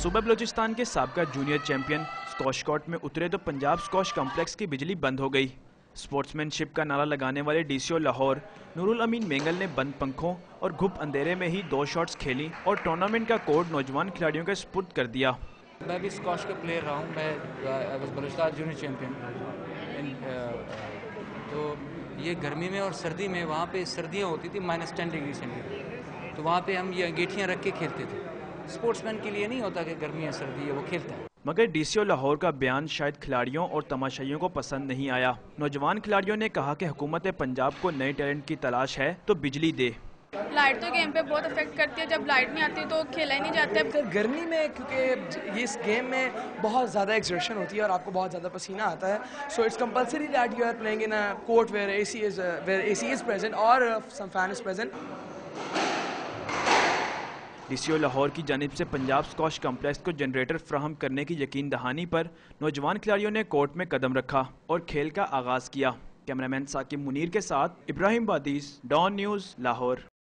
صوبہ بلوچستان کے سابقہ جونیئر چیمپئن سکواش کورٹ میں اترے تو پنجاب سکواش کمپلیکس کی بجلی بند ہو گئی۔ سپورٹس مین شپ کا نعرہ لگانے والے ڈی سی او لاہور نور الامین مینگل نے بند پنکھوں اور گھپ اندھیرے میں ہی 2 شاٹس کھیلی اور ٹورنامنٹ کا کوڈ نوجوان کھلاڑیوں کے سپرد کر دیا۔ میں بھی سکواش کا پلیئر رہا ہوں، میں بلوچستان جونیئر چیمپئن۔ تو یہ گرمی میں اور سردی میں وہاں پہ سردیاں ہوتی تھی -10 ڈگری سینٹی، تو وہاں پہ ہم یہ انگیٹھیاں رکھ کے کھیلتے تھے۔ سپورٹس مین کے لیے نہیں ہوتا کہ گرمی ہے سردی ہے وہ کھیلتا ہے۔ مگر ڈی سی او لاہور کا بیان شاید کھلاڑیوں اور تماشائیوں کو پسند نہیں آیا۔ نوجوان کھلاڑیوں نے کہا کہ حکومت پنجاب کو نئے ٹیلنٹ کی تلاش ہے تو بجلی دے۔ لائٹ تو گیم پہ بہت افیکٹ کرتی ہے، جب لائٹ نہیں آتی تو کھیلا ہی نہیں جاتا۔ گرمی میں کیونکہ اس گیم میں بہت زیادہ ایکسرشن ہوتی ہے اور آپ کو بہت زیادہ پسینہ آتا ہے، so it's compulsory that you are playing in a court where A C is present اور some fan is present. D C O Lahore کی جانب سے پنجاب سکواش کمپلیکس کو جنریٹر فراہم کرنے کی یقین دہانی پر نوجوان کھلاڑیوں نے کورٹ میں قدم رکھا اور کھیل کا آغاز کیا۔ کیمرامین ثاقب منیر کے ساتھ ابراہیم بادیس، ڈان نیوز، لاہور۔